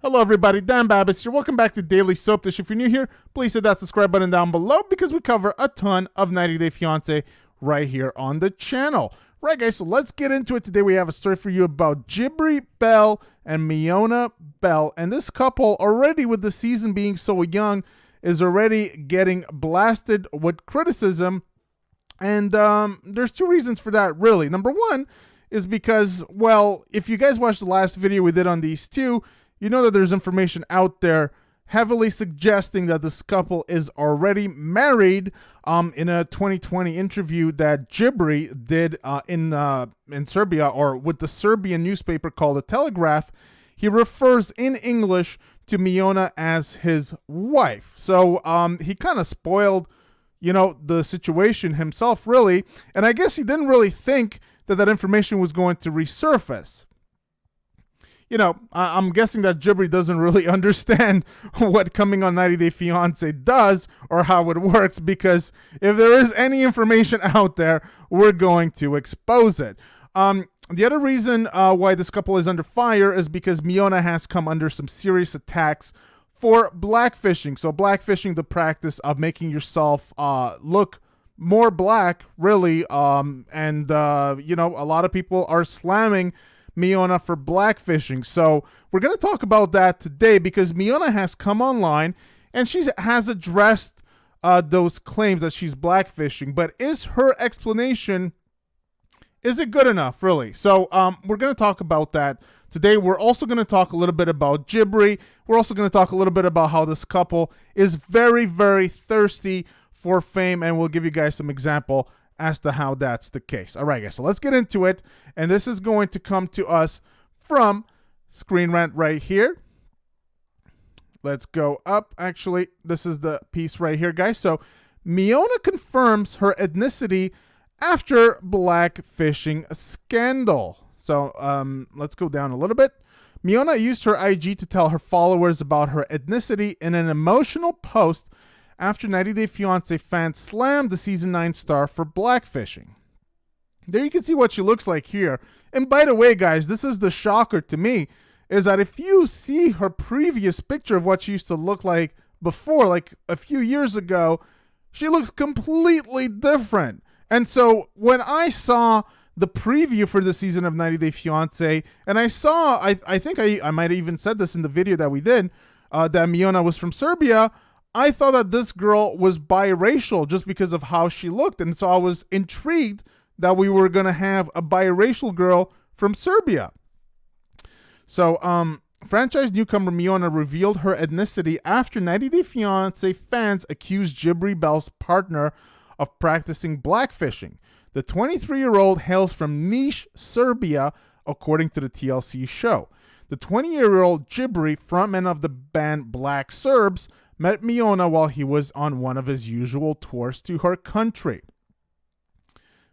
Hello everybody, Dan Babbitts here. Welcome back to Daily Soap Dish. If you're new here, please hit that subscribe button down below because we cover a ton of 90 Day Fiancé right here on the channel. Right guys, so let's get into it. Today we have a story for you about Jibri Bell and Miona Bell. And this couple, already with the season being so young, is already getting blasted with criticism. And there's two reasons for that, really. Number one is because, well, if you guys watched the last video we did on these two, you know that there's information out there heavily suggesting that this couple is already married. In a 2020 interview that Jibri did in Serbia, or with the Serbian newspaper called The Telegraph, he refers in English to Miona as his wife. So he kind of spoiled, you know, the situation himself, really. And I guess he didn't really think that that information was going to resurface. You know, I'm guessing that Jibri doesn't really understand what coming on 90 Day Fiancé does or how it works, because if there is any information out there, we're going to expose it. The other reason why this couple is under fire is because Miona has come under some serious attacks for blackfishing. So blackfishing, the practice of making yourself look more black, really. You know, a lot of people are slamming Miona for blackfishing. So we're going to talk about that today because Miona has come online and she has addressed those claims that she's blackfishing. But is her explanation, is it good enough, really? So we're going to talk about that today. We're also going to talk a little bit about Jibri. We're also going to talk a little bit about how this couple is very, very thirsty for fame, and we'll give you guys some example as to how that's the case. All right, guys, so let's get into it. And this is going to come to us from Screen Rant right here. Let's go up. Actually, this is the piece right here, guys. So Miona confirms her ethnicity after blackfishing scandal. So let's go down a little bit. Miona used her IG to tell her followers about her ethnicity in an emotional post after 90 Day Fiancé fans slammed the Season 9 star for blackfishing. There you can see what she looks like here. And by the way, guys, this is the shocker to me, is that if you see her previous picture of what she used to look like before, like a few years ago, she looks completely different. And so when I saw the preview for the season of 90 Day Fiancé, and I saw, I think I might have even said this in the video that we did, that Miona was from Serbia, I thought that this girl was biracial just because of how she looked. And so I was intrigued that we were going to have a biracial girl from Serbia. So franchise newcomer Miona revealed her ethnicity after 90 Day Fiancé fans accused Jibri Bell's partner of practicing blackfishing. The 23-year-old hails from Niš, Serbia, according to the TLC show. The 20-year-old Jibri, frontman of the band Black Serbs, met Miona while he was on one of his usual tours to her country.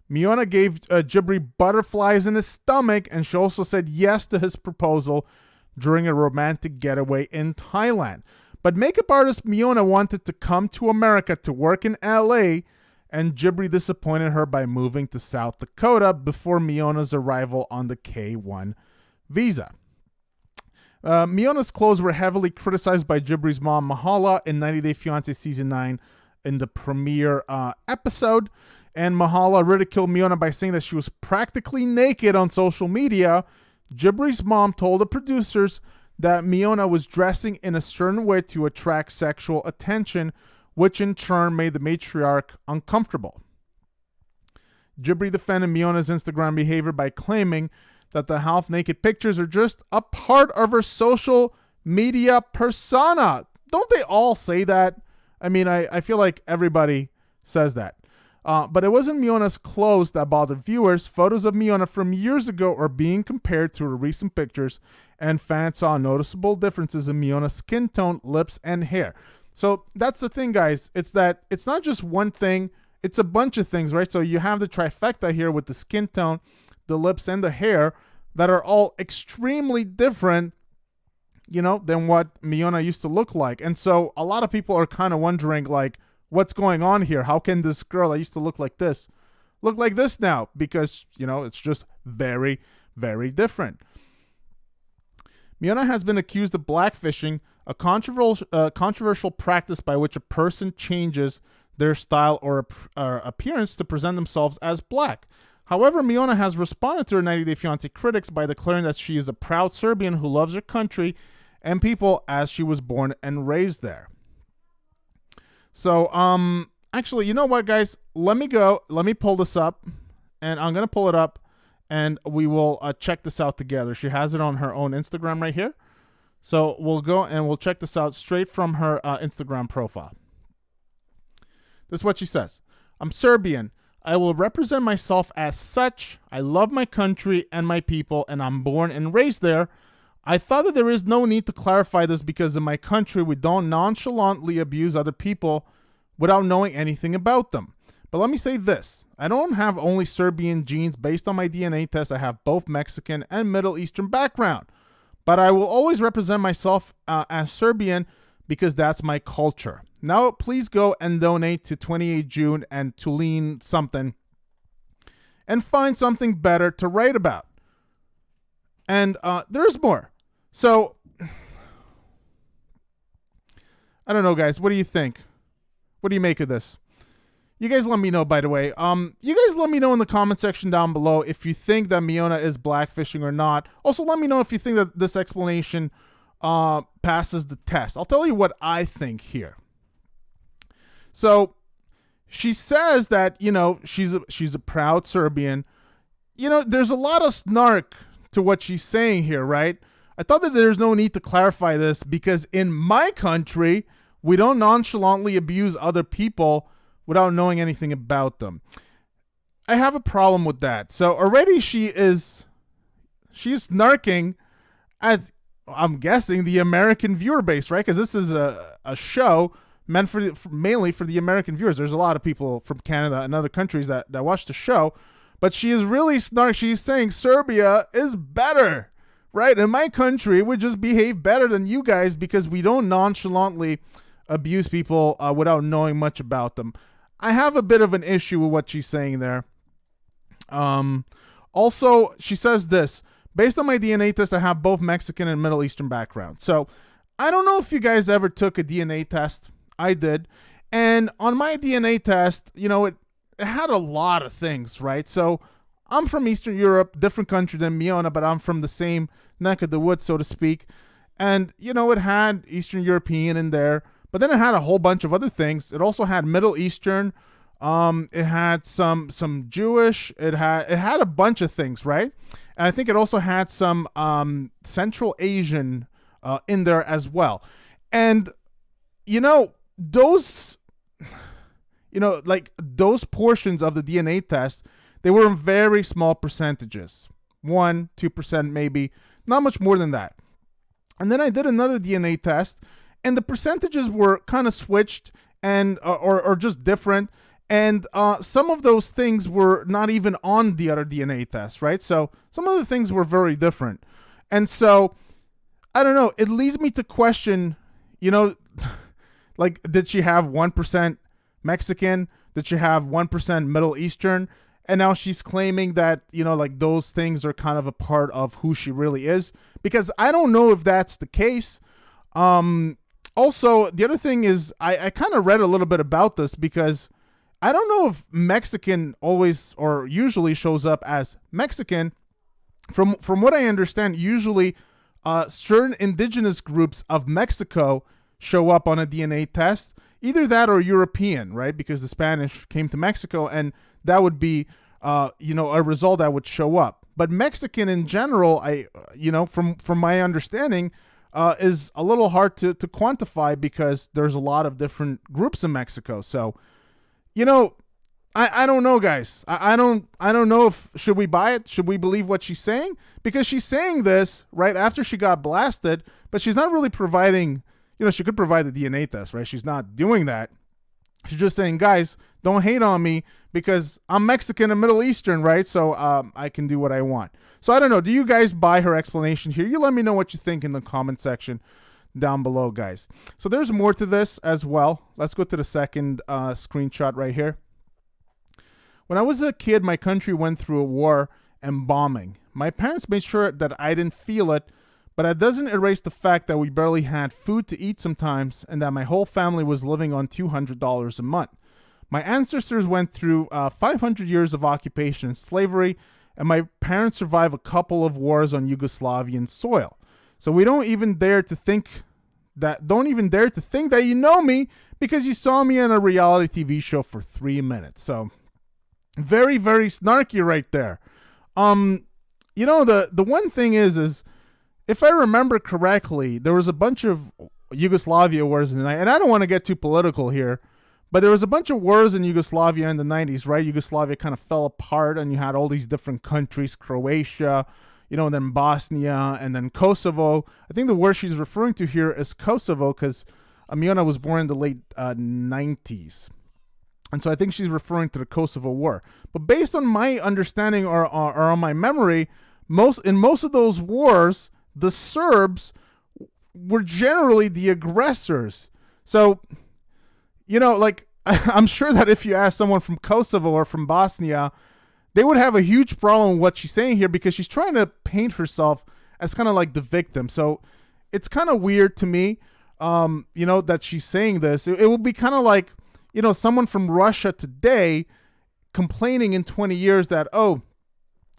Miona gave Jibri butterflies in his stomach, and she also said yes to his proposal during a romantic getaway in Thailand. But makeup artist Miona wanted to come to America to work in LA, and Jibri disappointed her by moving to South Dakota before Miona's arrival on the K-1 visa. Miona's clothes were heavily criticized by Jibri's mom, Mahala, in 90 Day Fiancé Season 9 in the premiere episode. And Mahala ridiculed Miona by saying that she was practically naked on social media. Jibri's mom told the producers that Miona was dressing in a certain way to attract sexual attention, which in turn made the matriarch uncomfortable. Jibri defended Miona's Instagram behavior by claiming that the half-naked pictures are just a part of her social media persona. Don't they all say that? I mean, I feel like everybody says that. But it wasn't Miona's clothes that bothered viewers. Photos of Miona from years ago are being compared to her recent pictures, and fans saw noticeable differences in Miona's skin tone, lips, and hair. So that's the thing, guys. It's that it's not just one thing. It's a bunch of things, right? So you have the trifecta here with the skin tone, the lips, and the hair that are all extremely different, you know, than what Miona used to look like. And so a lot of people are kind of wondering, like, what's going on here? How can this girl that used to look like this now? Because, you know, it's just very, very different. Miona has been accused of blackfishing, a controversial practice by which a person changes their style or appearance to present themselves as black. However, Miona has responded to her 90 Day Fiancé critics by declaring that she is a proud Serbian who loves her country and people as she was born and raised there. So, actually, you know what, guys? Let me pull this up, and I'm going to pull it up, and we will check this out together. She has it on her own Instagram right here. So we'll go and we'll check this out straight from her Instagram profile. This is what she says. I'm Serbian. I will represent myself as such. I love my country and my people, and I'm born and raised there. I thought that there is no need to clarify this because in my country, we don't nonchalantly abuse other people without knowing anything about them. But let me say this. I don't have only Serbian genes. Based on my DNA test, I have both Mexican and Middle Eastern background. But I will always represent myself as Serbian because that's my culture. Now, please go and donate to 28 June and Tulane something and find something better to write about. And there's more. So, I don't know, guys. What do you think? What do you make of this? You guys let me know, by the way. You guys let me know in the comment section down below if you think that Miona is blackfishing or not. Also, let me know if you think that this explanation passes the test. I'll tell you what I think here. So, she says that, you know, she's a proud Serbian. You know, there's a lot of snark to what she's saying here, right? I thought that there's no need to clarify this because in my country, we don't nonchalantly abuse other people without knowing anything about them. I have a problem with that. So already she's snarking at, I'm guessing, the American viewer base, right? Because this is a show meant mainly for the American viewers. There's a lot of people from Canada and other countries that watch the show. But she is really snarking. She's saying Serbia is better, right? In my country, we just behave better than you guys because we don't nonchalantly abuse people without knowing much about them. I have a bit of an issue with what she's saying there. Also, she says this. Based on my DNA test, I have both Mexican and Middle Eastern background. So, I don't know if you guys ever took a DNA test. I did. And on my DNA test, you know, it had a lot of things, right? So, I'm from Eastern Europe, different country than Miona, but I'm from the same neck of the woods, so to speak. And, you know, it had Eastern European in there. But then it had a whole bunch of other things. It also had Middle Eastern. It had some Jewish. It had a bunch of things, right? And I think it also had some Central Asian in there as well. And you know those portions of the DNA test, they were in very small percentages, 1-2% maybe, not much more than that. And then I did another DNA test. And the percentages were kind of switched and or just different. And some of those things were not even on the other DNA tests, right? So some of the things were very different. And so, I don't know. It leads me to question, you know, like, did she have 1% Mexican? Did she have 1% Middle Eastern? And now she's claiming that, you know, like those things are kind of a part of who she really is. Because I don't know if that's the case. Also, the other thing is I kind of read a little bit about this because I don't know if Mexican always or usually shows up as Mexican. From what I understand, usually certain indigenous groups of Mexico show up on a DNA test. Either that or European, right? Because the Spanish came to Mexico and that would be, a result that would show up. But Mexican in general, from my understanding, is a little hard to quantify because there's a lot of different groups in Mexico. So, you know, I don't know, guys. I don't know if should we buy it? Should we believe what she's saying? Because she's saying this right after she got blasted, but she's not really providing, you know, she could provide the DNA test, right? She's not doing that. She's just saying, guys, don't hate on me because I'm Mexican and Middle Eastern, right? So I can do what I want. So I don't know. Do you guys buy her explanation here? You let me know what you think in the comment section down below, guys. So there's more to this as well. Let's go to the second screenshot right here. When I was a kid, my country went through a war and bombing. My parents made sure that I didn't feel it, But that doesn't erase the fact that we barely had food to eat sometimes and that my whole family was living on $200 a month. My ancestors went through 500 years of occupation and slavery, and my parents survived a couple of wars on Yugoslavian soil. So we don't even dare to think that you know me because you saw me on a reality TV show for 3 minutes. So very, very snarky right there. You know, the one thing is if I remember correctly, there was a bunch of Yugoslavia wars in the night, and I don't want to get too political here, but there was a bunch of wars in Yugoslavia in the 90s, right? Yugoslavia kind of fell apart, and you had all these different countries, Croatia, you know, and then Bosnia, and then Kosovo. I think the war she's referring to here is Kosovo, because Miona was born in the late 90s. And so I think she's referring to the Kosovo War. But based on my understanding or on my memory, in most of those wars, the Serbs were generally the aggressors. So, you know, like, I'm sure that if you ask someone from Kosovo or from Bosnia, they would have a huge problem with what she's saying here because she's trying to paint herself as kind of like the victim. So it's kind of weird to me, you know, that she's saying this. It would be kind of like, you know, someone from Russia today complaining in 20 years that, oh,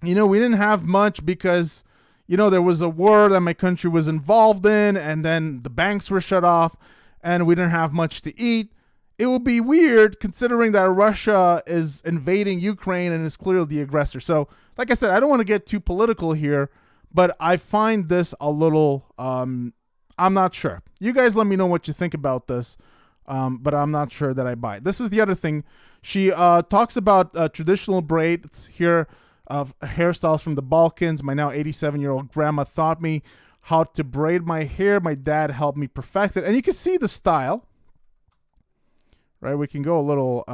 you know, we didn't have much because, you know, there was a war that my country was involved in, and then the banks were shut off, and we didn't have much to eat. It would be weird considering that Russia is invading Ukraine and is clearly the aggressor. So, like I said, I don't want to get too political here, but I find this a little, I'm not sure. You guys let me know what you think about this, but I'm not sure that I buy it. This is the other thing. She talks about traditional braids here, of hairstyles from the Balkans. My now 87-year-old grandma taught me how to braid my hair. My dad helped me perfect it. And you can see the style, right? We can go a little,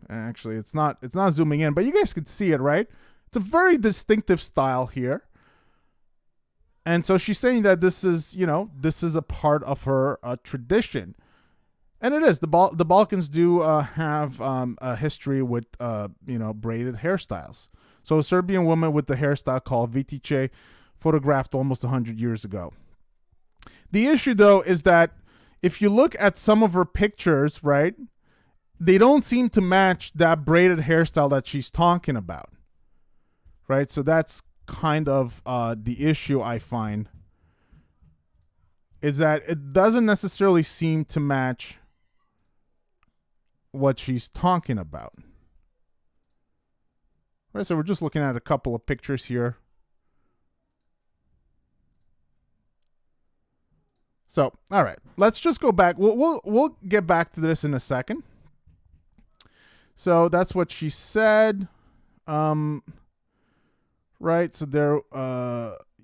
actually, it's not zooming in, but you guys can see it, right? It's a very distinctive style here. And so she's saying that this is, you know, this is a part of her tradition. And it is. The Balkans do have a history with, you know, braided hairstyles. So a Serbian woman with the hairstyle called Vitice, photographed almost 100 years ago. The issue, though, is that if you look at some of her pictures, right, they don't seem to match that braided hairstyle that she's talking about, right? So that's kind of the issue I find, is that it doesn't necessarily seem to match what she's talking about. Right, so we're just looking at a couple of pictures here. So, all right, let's just go back. We'll get back to this in a second. So that's what she said. Right, so there,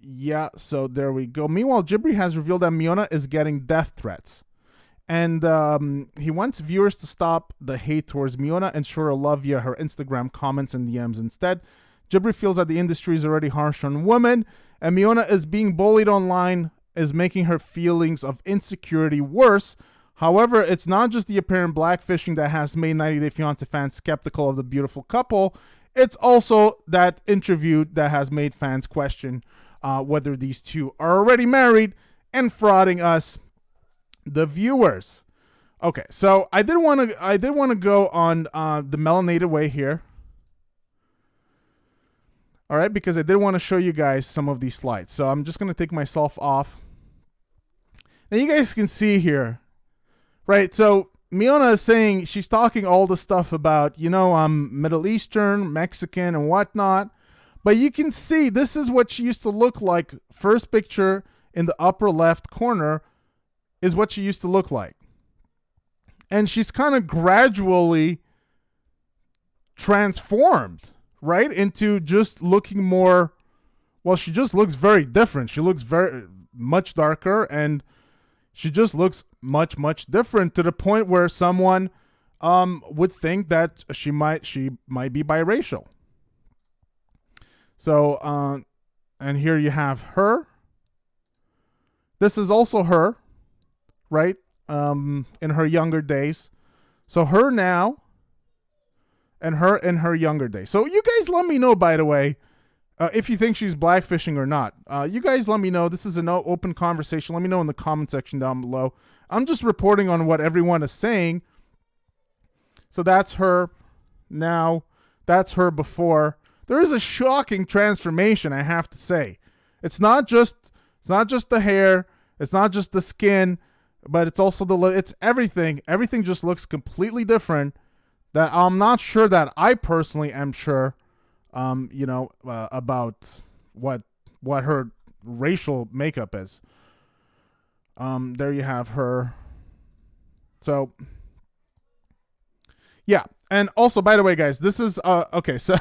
yeah, so there we go. Meanwhile, Jibri has revealed that Miona is getting death threats. And he wants viewers to stop the hate towards Miona and show her love via her Instagram comments and DMs instead. Jibri feels that the industry is already harsh on women, and Miona is being bullied online is making her feelings of insecurity worse. However, it's not just the apparent blackfishing that has made 90 Day Fiancé fans skeptical of the beautiful couple. It's also that interview that has made fans question whether these two are already married and frauding us, the viewers. Okay, so I did want to go on the melanated way here. All right, because I did want to show you guys some of these slides. So I'm just going to take myself off. Now you guys can see here, right? So Miona is saying, she's talking all the stuff about, you know, I'm Middle Eastern, Mexican, and whatnot. But you can see this is what she used to look like. First picture in the upper left corner is what she used to look like. And she's kind of gradually transformed, right, into just looking more, well, she just looks very different. She looks very much darker, and she just looks much, much different, to the point where someone would think that she might be biracial. So, and here you have her. This is also her, right? In her younger days. So her now and her in her younger days. So you guys let me know, by the way, if you think she's blackfishing or not. You guys let me know. This is an open conversation. Let me know in the comment section down below. I'm just reporting on what everyone is saying. So that's her now. That's her before. There is a shocking transformation, I have to say. It's not just the hair. It's not just the skin, but it's also it's everything. Everything just looks completely different. That I'm not sure that I personally am sure, about what her racial makeup is. There you have her. So, yeah. And also, by the way, guys, this is, okay, so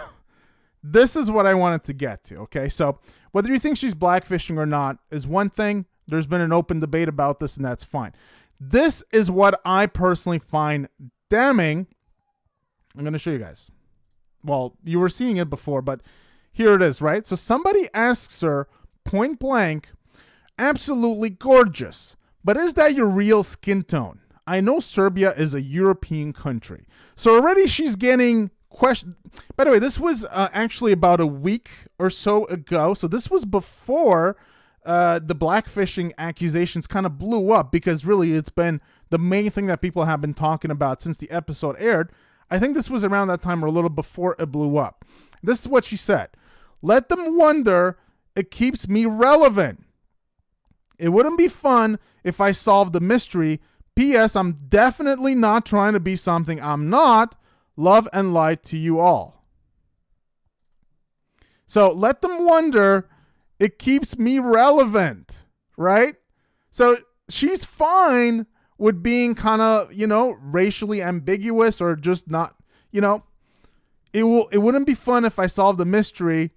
this is what I wanted to get to, okay? So, whether you think she's blackfishing or not is one thing. There's been an open debate about this, and that's fine. This is what I personally find damning. I'm going to show you guys. Well, you were seeing it before, but here it is, right? So somebody asks her point blank, absolutely gorgeous, but is that your real skin tone? I know Serbia is a European country. So already she's getting questioned. By the way, this was actually about a week or so ago. So this was before the blackfishing accusations kind of blew up, because really it's been the main thing that people have been talking about since the episode aired. I think this was around that time or a little before it blew up. This is what she said. Let them wonder. It keeps me relevant. It wouldn't be fun if I solved the mystery. P.S. I'm definitely not trying to be something I'm not. Love and light to you all. So let them wonder. It keeps me relevant, right? So she's fine with being kind of, racially ambiguous or just not, it wouldn't be fun if I solved the mystery,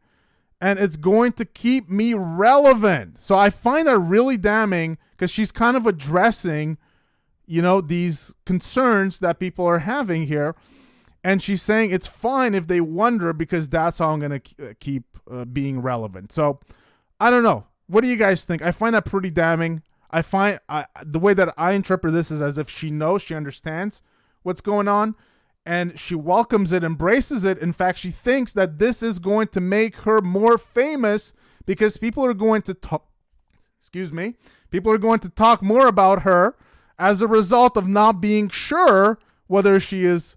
and it's going to keep me relevant. So I find that really damning, because she's kind of addressing, these concerns that people are having here. And she's saying it's fine if they wonder, because that's how I'm going to keep being relevant. So I don't know. What do you guys think? I find that pretty damning. I find the way that I interpret this is as if she knows, she understands what's going on, and she welcomes it, embraces it. In fact, she thinks that this is going to make her more famous, because people are going to talk, people are going to talk more about her as a result of not being sure whether she is,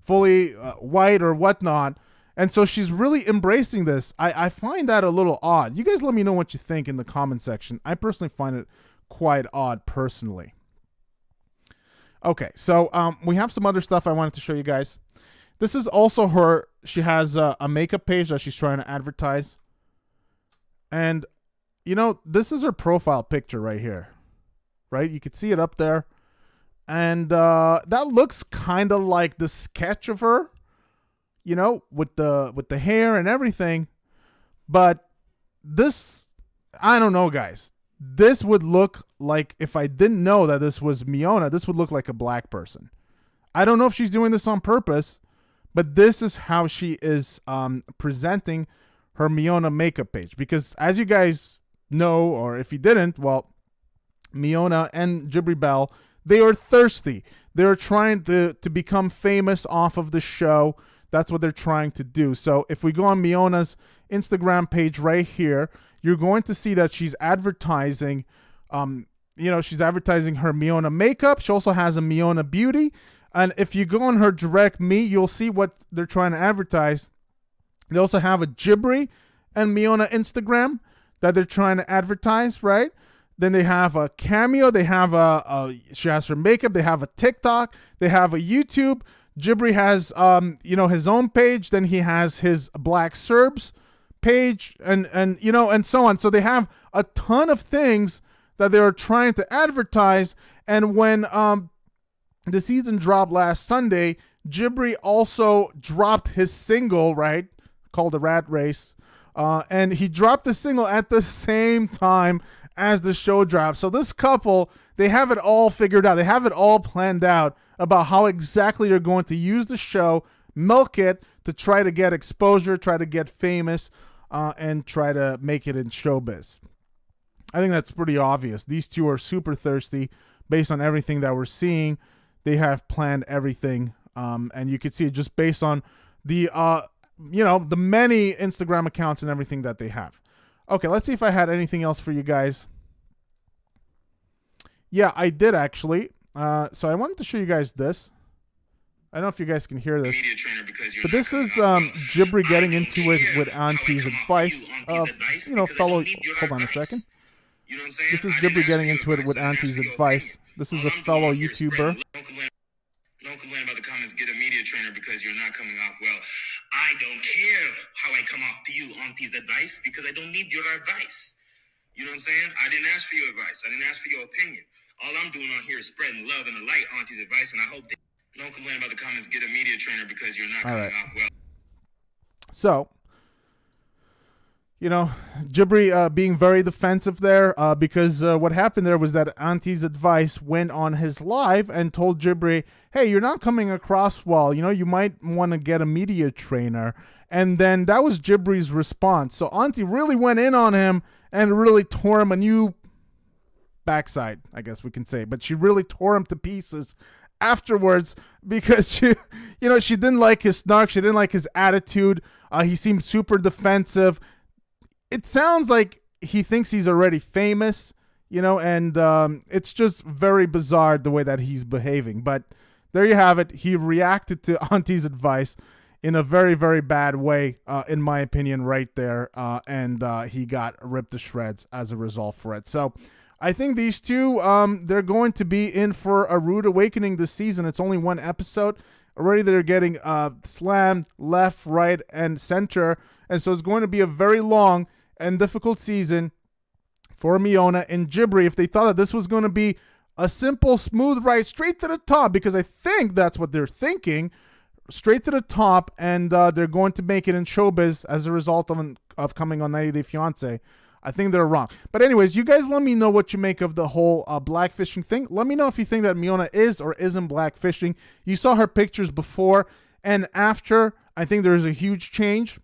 fully white or whatnot. And so she's really embracing this. I find that a little odd. You guys let me know what you think in the comment section. I personally find it quite odd personally. Okay, so we have some other stuff I wanted to show you guys. This is also her. She has a makeup page that she's trying to advertise. And, this is her profile picture right here. Right? You can see it up there. And that looks kind of like the sketch of her. With the hair and everything. But this, I don't know, guys. This would look like, if I didn't know that this was Miona, this would look like a black person. I don't know if she's doing this on purpose, but this is how she is presenting her Miona makeup page. Because as you guys know, or if you didn't, well, Miona and Jibri Bell, they are thirsty. They're trying to become famous off of the show. That's what they're trying to do. So if we go on Miona's Instagram page right here, you're going to see that she's advertising, she's advertising her Miona Makeup. She also has a Miona Beauty. And if you go on her direct me, you'll see what they're trying to advertise. They also have a Jibri and Miona Instagram that they're trying to advertise, right? Then they have a Cameo. They have she has her makeup. They have a TikTok. They have a YouTube. Jibri has, his own page. Then he has his Black Serbs page and so on. So they have a ton of things that they're trying to advertise. And when the season dropped last Sunday, Jibri also dropped his single, right, called The Rat Race. And he dropped the single at the same time as the show dropped. So this couple, they have it all figured out. They have it all planned out about how exactly they're going to use the show, milk it to try to get exposure, try to get famous, and try to make it in showbiz. I think that's pretty obvious. These two are super thirsty based on everything that we're seeing. They have planned everything. And you can see it just based on the you know, the many Instagram accounts and everything that they have. Okay, let's see if I had anything else for you guys. Yeah, I did actually. So I wanted to show you guys this. I don't know if you guys can hear this, but this is Jibri getting into it with Auntie's advice of, you know, fellow. Hold on a second. This is Jibri getting into it with Auntie's advice. This is a fellow YouTuber. Don't complain about the comments. Get a media trainer because you're not coming off well. I don't care how I come off to you, Auntie's advice, because I don't need your advice. You know what I'm saying? I didn't ask for your advice. I didn't ask for your opinion. All I'm doing on here is spreading love and the light, Auntie's advice, and I hope they don't complain about the comments. Get a media trainer because you're not coming off well. So, you know, Jibri being very defensive there because what happened there was that Auntie's advice went on his live and told Jibri, hey, you're not coming across well. You know, you might want to get a media trainer. And then that was Jibri's response. So Auntie really went in on him and really tore him a new backside, I guess we can say. But she really tore him to pieces afterwards because she, you know, she didn't like his snark. She didn't like his attitude. He seemed super defensive. It sounds like he thinks he's already famous, you know, and it's just very bizarre the way that he's behaving. But there you have it. He reacted to Auntie's advice in a very, very bad way, in my opinion, right there. And he got ripped to shreds as a result for it. So I think these two, they're going to be in for a rude awakening this season. It's only one episode. Already they're getting slammed left, right, and center. And so it's going to be a very long and difficult season for Miona and Jibri if they thought that this was going to be a simple, smooth ride straight to the top, because I think that's what they're thinking, straight to the top, and they're going to make it in showbiz as a result of coming on 90 Day Fiancé. I think they're wrong. But anyways, you guys let me know what you make of the whole blackfishing thing. Let me know if you think that Miona is or isn't blackfishing. You saw her pictures before and after. I think there's a huge change.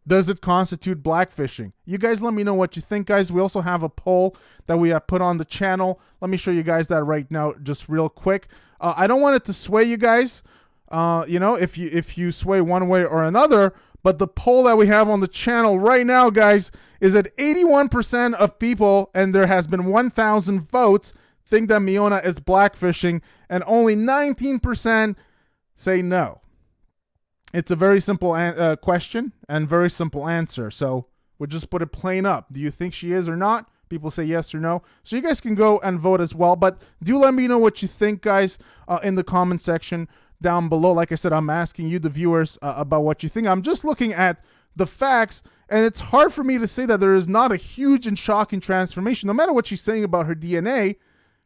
Does it constitute blackfishing? You guys let me know what you think, guys. We also have a poll that we have put on the channel. Let me show you guys that right now just real quick. I don't want it to sway you guys, you know, if you sway one way or another. But the poll that we have on the channel right now, guys, is that 81% of people, and there has been 1,000 votes, think that Miona is blackfishing, and only 19% say no. It's a very simple question and very simple answer. So we'll just put it plain up. Do you think she is or not? People say yes or no. So you guys can go and vote as well. But do let me know what you think, guys, in the comment section down below. Like I said, I'm asking you, the viewers, about what you think. I'm just looking at the facts, and it's hard for me to say that there is not a huge and shocking transformation. No matter what she's saying about her DNA,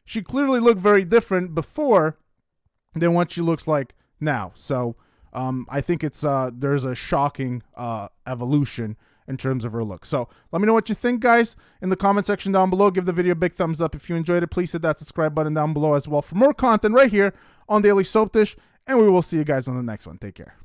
she clearly looked very different before than what she looks like now. So I think it's there's a shocking evolution in terms of her look. So let me know what you think, guys, in the comment section down below. Give the video a big thumbs up if you enjoyed it. Please hit that subscribe button down below as well for more content right here on Daily Soap Dish. And we will see you guys on the next one. Take care.